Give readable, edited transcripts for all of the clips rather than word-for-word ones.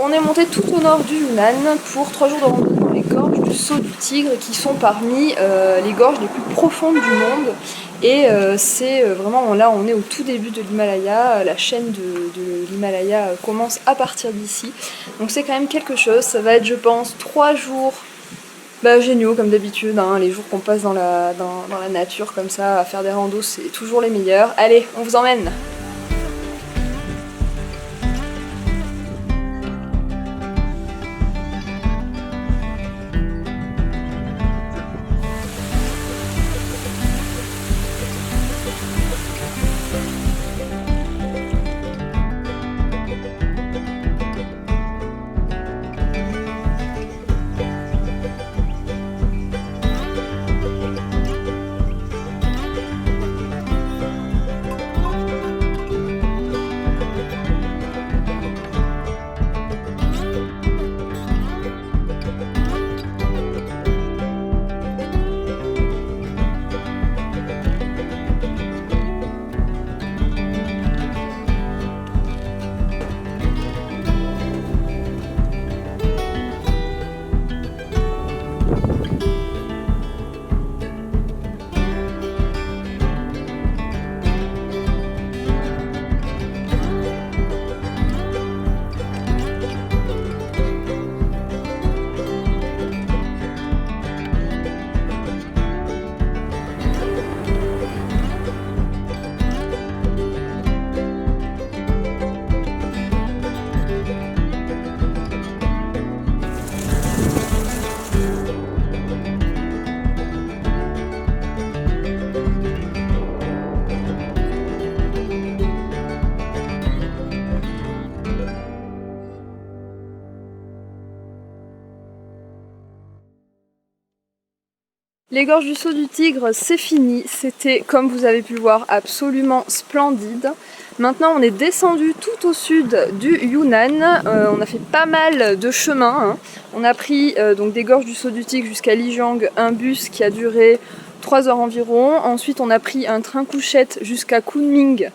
On est monté tout au nord du Yunnan pour 3 jours de randonnée dans les gorges du Saut du Tigre qui sont parmi les gorges les plus profondes du monde. Et c'est vraiment là, on est au tout début de l'Himalaya. La chaîne de l'Himalaya commence à partir d'ici. Donc c'est quand même quelque chose. Ça va être, je pense, 3 jours géniaux comme d'habitude. Hein. Les jours qu'on passe dans la nature comme ça, à faire des randos, c'est toujours les meilleurs. Allez, on vous emmène! Les gorges du Saut du Tigre, c'est fini. C'était, comme vous avez pu le voir, absolument splendide. Maintenant, on est descendu tout au sud du Yunnan. On a fait pas mal de chemin. Hein. On a pris donc des gorges du Saut du Tigre jusqu'à Lijiang, un bus qui a duré 3 heures environ. Ensuite, on a pris un train couchette jusqu'à Kunming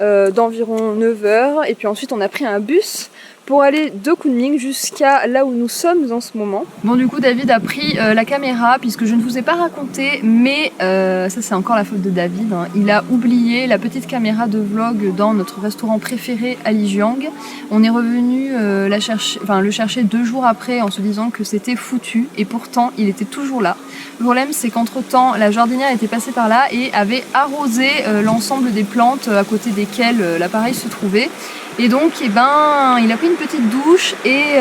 d'environ 9 heures. Et puis ensuite, on a pris un bus pour aller de Kunming jusqu'à là où nous sommes en ce moment. Bon, du coup, David a pris la caméra, puisque je ne vous ai pas raconté, mais ça c'est encore la faute de David, hein. Il a oublié la petite caméra de vlog dans notre restaurant préféré à Lijiang. On est revenu le chercher 2 jours après en se disant que c'était foutu, et pourtant il était toujours là. Le problème, c'est qu'entre temps, la jardinière était passée par là et avait arrosé l'ensemble des plantes à côté desquelles l'appareil se trouvait. Et donc, il a pris une petite douche et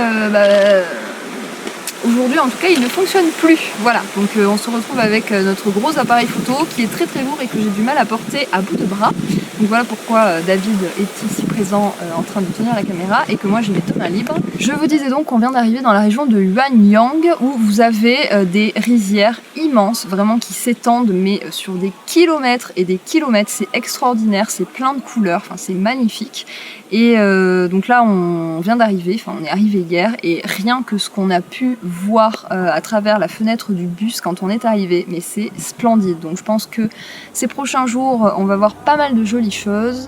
aujourd'hui, en tout cas, il ne fonctionne plus. Voilà, donc on se retrouve avec notre gros appareil photo qui est très très lourd et que j'ai du mal à porter à bout de bras. Donc voilà pourquoi David est ici présent en train de tenir la caméra et que moi j'ai mes 2 mains libres. Je vous disais donc qu'on vient d'arriver dans la région de Yuanyang où vous avez des rizières immenses, vraiment qui s'étendent mais sur des kilomètres et des kilomètres. C'est extraordinaire, c'est plein de couleurs, enfin c'est magnifique. Et donc là on vient d'arriver, enfin on est arrivé hier et rien que ce qu'on a pu voir à travers la fenêtre du bus quand on est arrivé, mais c'est splendide. Donc je pense que ces prochains jours on va voir pas mal de jolies choses.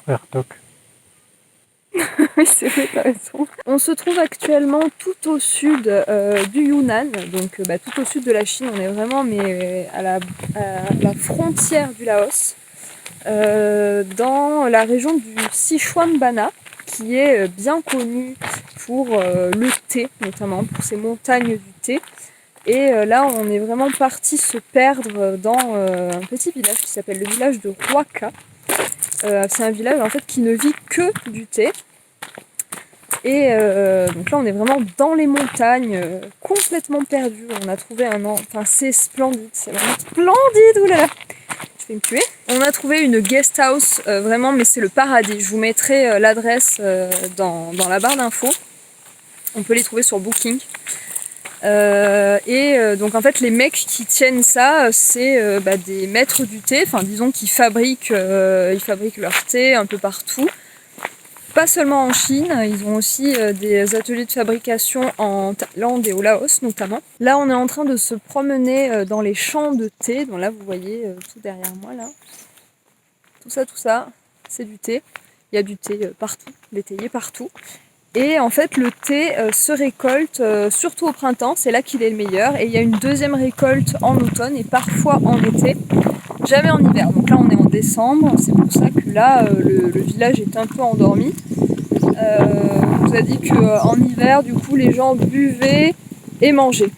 Vertok. Oui, c'est vrai, t'as raison. On se trouve actuellement tout au sud du Yunnan, donc tout au sud de la Chine. On est vraiment à la frontière du Laos, dans la région du Sichuan-Bana, qui est bien connue pour le thé, notamment pour ses montagnes du thé. Et là, on est vraiment parti se perdre dans un petit village qui s'appelle le village de Huaca. C'est un village en fait qui ne vit que du thé. Et donc là on est vraiment dans les montagnes, complètement perdu. On a trouvé enfin c'est splendide, c'est vraiment splendide, oulala, je vais me tuer. On a trouvé une guest house, vraiment, mais c'est le paradis. Je vous mettrai l'adresse dans la barre d'infos. On peut les trouver sur Booking. Donc en fait les mecs qui tiennent ça, c'est des maîtres du thé, enfin disons qu'ils fabriquent leur thé un peu partout. Pas seulement en Chine, ils ont aussi des ateliers de fabrication en Thaïlande et au Laos notamment. Là on est en train de se promener dans les champs de thé, donc là vous voyez tout derrière moi là. Tout ça, c'est du thé. Il y a du thé partout, des théiers partout. Et en fait le thé se récolte surtout au printemps, c'est là qu'il est le meilleur. Et il y a une deuxième récolte en automne et parfois en été. Jamais en hiver, donc là on est en décembre, c'est pour ça que là le village est un peu endormi. On vous a dit qu'en hiver, du coup, les gens buvaient et mangeaient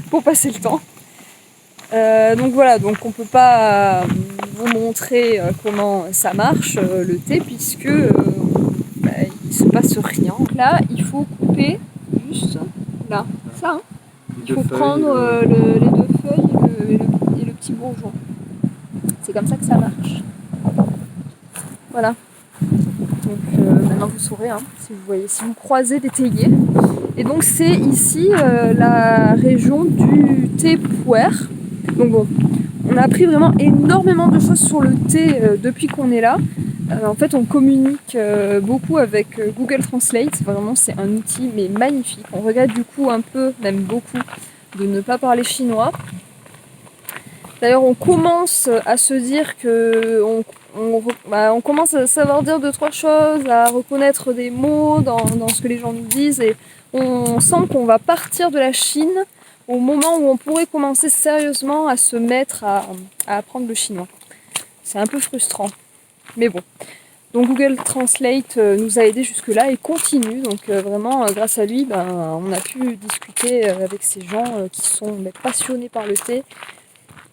pour passer le temps. Donc voilà, donc on peut pas vous montrer comment ça marche le thé puisque il se passe rien. Là, il faut couper juste là, ça. Hein. Il faut prendre les deux feuilles et le petit bourgeon. C'est comme ça que ça marche. Voilà. Donc maintenant vous saurez, hein, si vous croisez des théiers. Et donc c'est ici la région du thé puer. Donc bon, on a appris vraiment énormément de choses sur le thé depuis qu'on est là. En fait on communique beaucoup avec Google Translate. Vraiment c'est un outil mais magnifique. On regrette du coup un peu, même beaucoup, de ne pas parler chinois. D'ailleurs on commence à se dire que on commence à savoir dire 2-3 choses, à reconnaître des mots dans ce que les gens nous disent, et on sent qu'on va partir de la Chine au moment où on pourrait commencer sérieusement à se mettre à apprendre le chinois. C'est un peu frustrant, mais bon. Donc Google Translate nous a aidés jusque-là et continue, donc vraiment grâce à lui, on a pu discuter avec ces gens qui sont passionnés par le thé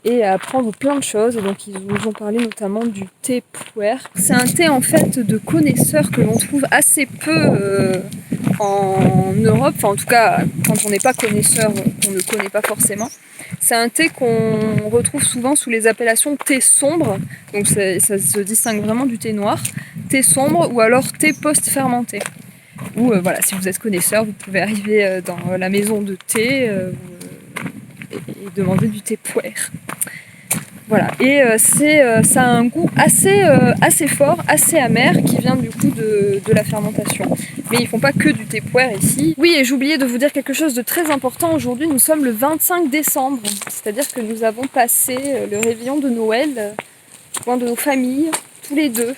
et à apprendre plein de choses. Et donc ils nous ont parlé notamment du thé puer. C'est un thé en fait de connaisseurs que l'on trouve assez peu en Europe, enfin en tout cas quand on n'est pas connaisseur, on ne le connaît pas forcément. C'est un thé qu'on retrouve souvent sous les appellations thé sombre, donc ça se distingue vraiment du thé noir, thé sombre ou alors thé post-fermenté. Ou voilà, si vous êtes connaisseur, vous pouvez arriver dans la maison de thé et demander du thé puer. Voilà, et ça a un goût assez fort, assez amer, qui vient du coup de la fermentation. Mais ils font pas que du thé puer ici. Oui, et j'ai oublié de vous dire quelque chose de très important. Aujourd'hui, nous sommes le 25 décembre, c'est-à-dire que nous avons passé le réveillon de Noël loin de nos familles, tous les deux.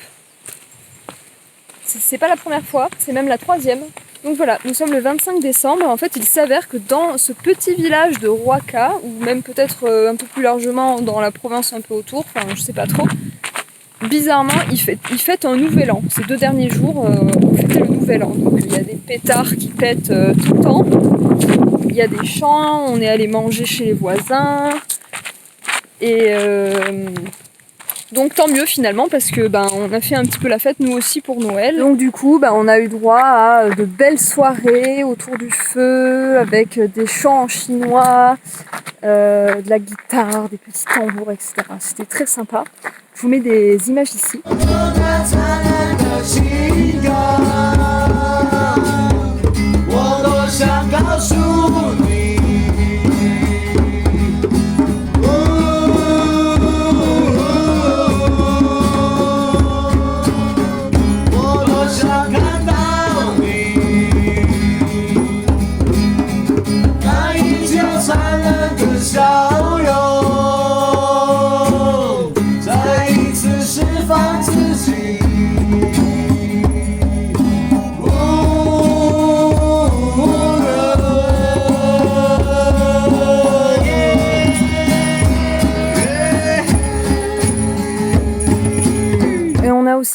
C'est pas la première fois, c'est même la troisième. Donc voilà, nous sommes le 25 décembre. En fait, il s'avère que dans ce petit village de Huaca, ou même peut-être un peu plus largement dans la province un peu autour, enfin je sais pas trop, bizarrement, ils fêtent un nouvel an. Ces 2 derniers jours, on fêtait le nouvel an. Donc il y a des pétards qui pètent tout le temps. Il y a des chants, on est allé manger chez les voisins. Et donc tant mieux finalement parce que on a fait un petit peu la fête nous aussi pour Noël. Donc du coup on a eu droit à de belles soirées autour du feu avec des chants en chinois, de la guitare, des petits tambours, etc. C'était très sympa. Je vous mets des images ici.再一次释放自己。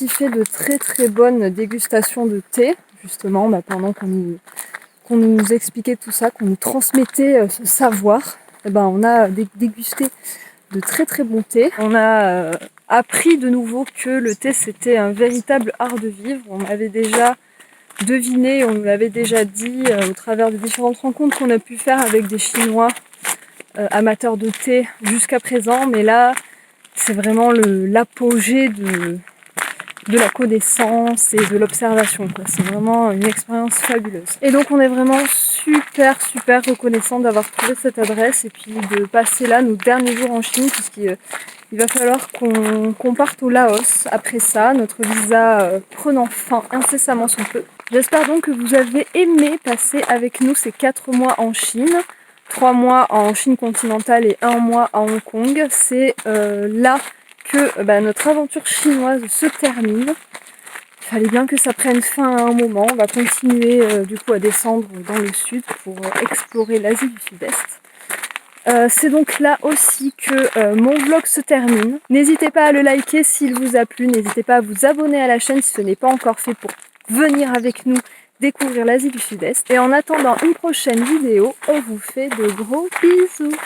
aussi fait de très très bonnes dégustations de thé, justement, pendant qu'on nous expliquait tout ça, qu'on nous transmettait ce savoir. Et ben, on a dégusté de très très bons thés. On a appris de nouveau que le thé c'était un véritable art de vivre. On avait déjà deviné, on nous l'avait déjà dit au travers des différentes rencontres qu'on a pu faire avec des Chinois amateurs de thé jusqu'à présent, mais là c'est vraiment l'apogée de la connaissance et de l'observation. C'est vraiment une expérience fabuleuse. Et donc on est vraiment super reconnaissant d'avoir trouvé cette adresse et puis de passer là nos derniers jours en Chine, puisqu'il va falloir qu'on parte au Laos après ça, notre visa prenant fin incessamment sous peu. J'espère donc que vous avez aimé passer avec nous ces 4 mois en Chine. 3 mois en Chine continentale et 1 mois à Hong Kong. C'est là que notre aventure chinoise se termine. Il fallait bien que ça prenne fin à un moment. On va continuer du coup à descendre dans le sud pour explorer l'Asie du Sud-Est. C'est donc là aussi que mon vlog se termine. N'hésitez pas à le liker s'il vous a plu. N'hésitez pas à vous abonner à la chaîne si ce n'est pas encore fait pour venir avec nous découvrir l'Asie du Sud-Est. Et en attendant une prochaine vidéo, on vous fait de gros bisous.